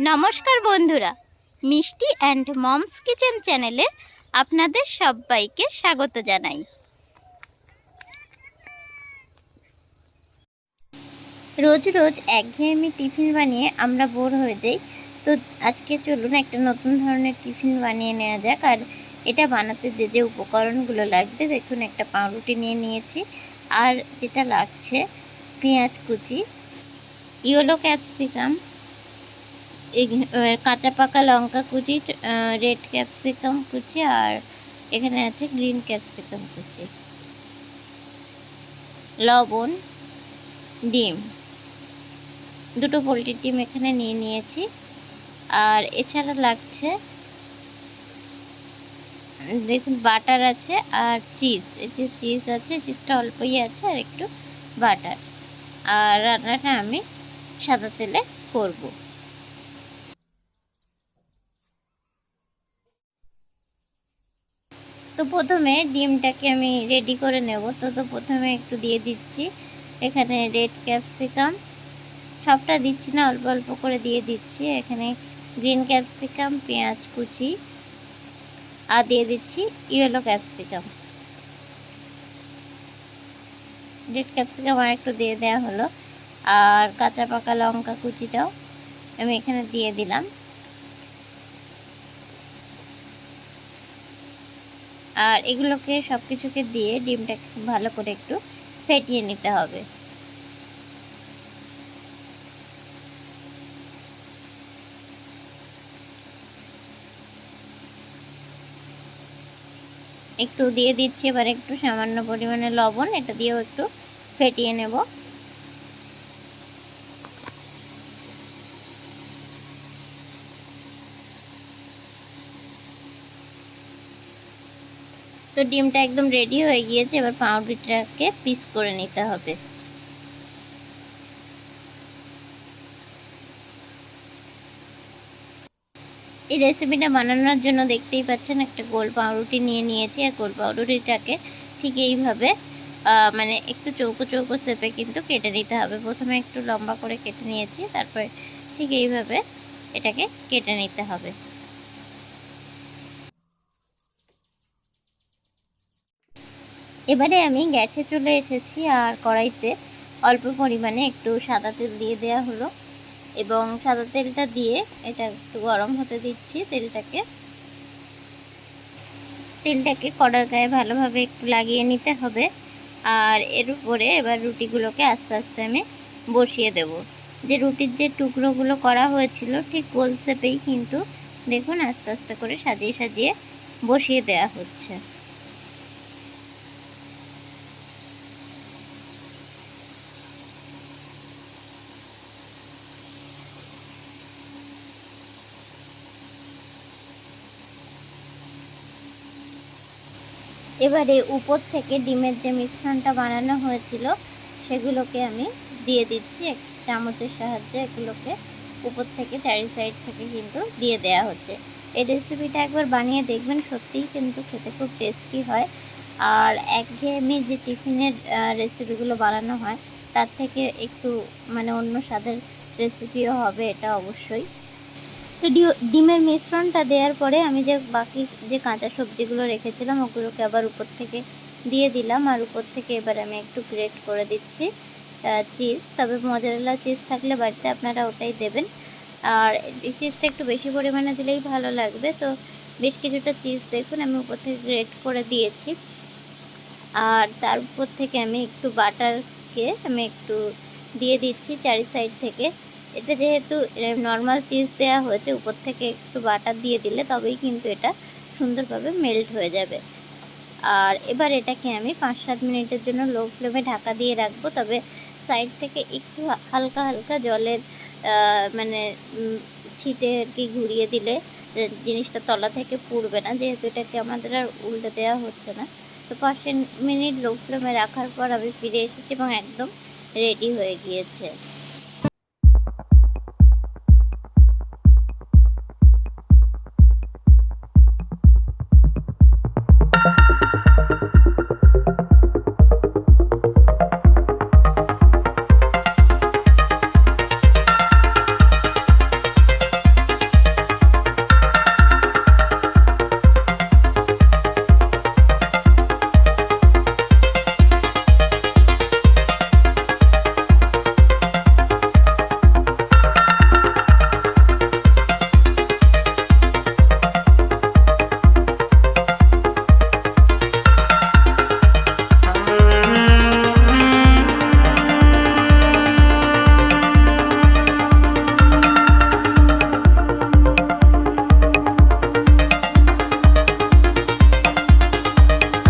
নমস্কার বন্ধুরা, মিষ্টি অ্যান্ড মমস কিচেন চ্যানেলে আপনাদের সবাইকে স্বাগত জানাই। রোজ রোজ একঘেয়েমি টিফিন বানিয়ে আমরা বোর হয়ে যাই। তো আজকে চলুন একটা নতুন ধরনের টিফিন বানিয়ে নেওয়া যাক। আর এটা বানাতে যে যে উপকরণগুলো লাগবে, দেখুন একটা পাউরুটি নিয়ে নিয়েছি, আর যেটা লাগছে পেঁয়াজ কুচি, ইয়েলো ক্যাপসিকাম, কাঁচা পাকা লঙ্কা কুচি, রেড ক্যাপসিকাম কুচি, আর এখানে আছে গ্রিন ক্যাপসিকাম কুচি, লবণ, ডিম, দুটো পোলট্রির ডিম এখানে নিয়ে নিয়েছি। আর এছাড়া লাগছে দেখুন বাটার আছে, আর চিজ, এই যে চিজ আছে, চিজটা অল্পই আছে, আর একটু বাটার। আর রান্নাটা আমি সাদা তেলে করব। তো প্রথমে ডিমটাকে আমি রেডি করে নেব। তো প্রথমে একটু দিয়ে দিচ্ছি এখানে রেড ক্যাপসিকাম, সবটা দিচ্ছি না, অল্প অল্প করে দিয়ে দিচ্ছি। এখানে গ্রিন ক্যাপসিকাম, পেঁয়াজ কুচি, আর দিয়ে দিচ্ছি ইয়েলো ক্যাপসিকাম। রেড ক্যাপসিকাম আর একটু দিয়ে দেওয়া হলো, আর কাঁচা পাকা লঙ্কা কুচিটাও আমি এখানে দিয়ে দিলাম। আর এগুলোকে সব কিছুকে দিয়ে ডিমটাকে খুব ভালো করে একটু ফেটিয়ে নিতে হবে। একটু দিয়ে দিচ্ছি এবার একটু সামান্য পরিমাণে লবণ, এটা দিয়েও একটু ফেটিয়ে নেব। তো ডিমটা একদম রেডি হয়ে গিয়েছে, এবার পাউরুটিটাকে পিস করে নিতে হবে। এই রেসিপিটা বানানোর জন্য দেখতেই পাচ্ছেন একটা গোল পাউরুটি নিয়ে নিয়েছি, আর গোল পাউরুটিটাকে ঠিক এইভাবে মানে একটু চৌকো চৌকো শেপে কিন্তু কেটে নিতে হবে। প্রথমে একটু লম্বা করে কেটে নিয়েছি, তারপরে ঠিক এইভাবে এটাকে কেটে নিতে হবে। এবারে আমি গ্যাসে চলে এসেছি, আর কড়াইতে অল্প পরিমাণে একটু সাদা তেল দিয়ে দেওয়া হলো, এবং সাদা তেলটা দিয়ে এটা একটু গরম হতে দিচ্ছি। তেলটাকে কড়ার গায়ে ভালোভাবে একটু লাগিয়ে নিতে হবে। আর এর উপরে এবার রুটিগুলোকে আস্তে আস্তে আমি বসিয়ে দেব। যে রুটির যে টুকরোগুলো করা হয়েছিল ঠিক গোল শেপেই কিন্তু দেখুন আস্তে আস্তে করে সাজিয়ে সাজিয়ে বসিয়ে দেওয়া হচ্ছে। এবারে উপর থেকে ডিমের যে মিশ্রণটা বানানো হয়েছিল সেগুলোকে আমি দিয়ে দিচ্ছি এক চামচের সাহায্যে। এগুলোকে উপর থেকে চারি সাইড থেকে কিন্তু দিয়ে দেওয়া হচ্ছে। এই রেসিপিটা একবার বানিয়ে দেখবেন, সত্যিই কিন্তু খেতে খুব টেস্টি হয়। আর একঘেয়েমি যে টিফিনের রেসিপিগুলো বানানো হয় তার থেকে একটু মানে অন্য স্বাদের রেসিপিও হবে এটা অবশ্যই। তো ডিমের মিশ্রণটা দেওয়ার পরে আমি যে বাকি যে কাঁচা সবজিগুলো রেখেছিলাম ওগুলোকে আবার উপর থেকে দিয়ে দিলাম। আর উপর থেকে এবার আমি একটু গ্রেট করে দিচ্ছি চিজ। তবে মজারেলা চিজ থাকলে বাড়িতে আপনারা ওটাই দেবেন, আর এই চিজটা একটু বেশি পরিমাণে দিলেই ভালো লাগবে। তো বেশ কিছুটা চিজ দেখুন আমি উপর থেকে গ্রেট করে দিয়েছি। আর তার উপর থেকে আমি একটু বাটারকে আমি একটু দিয়ে দিচ্ছি চারি সাইড থেকে। এটা যেহেতু নর্মাল চিজ দেওয়া হয়েছে, উপর থেকে একটু বাটার দিয়ে দিলে তবেই কিন্তু এটা সুন্দরভাবে মেল্ট হয়ে যাবে। আর এবার এটাকে আমি 5-7 মিনিটের জন্য লো ফ্লেমে ঢাকা দিয়ে রাখবো। তবে সাইড থেকে একটু হালকা হালকা জলের মানে ছিটে আর কি ঘুরিয়ে দিলে জিনিসটা তলা থেকে পুড়বে না, যেহেতু এটাকে আমাদের আর উল্টে দেওয়া হচ্ছে না। তো 5 মিনিট লো ফ্লেমে রাখার পর আমি ফিরে এসেছি এবং একদম রেডি হয়ে গিয়েছে।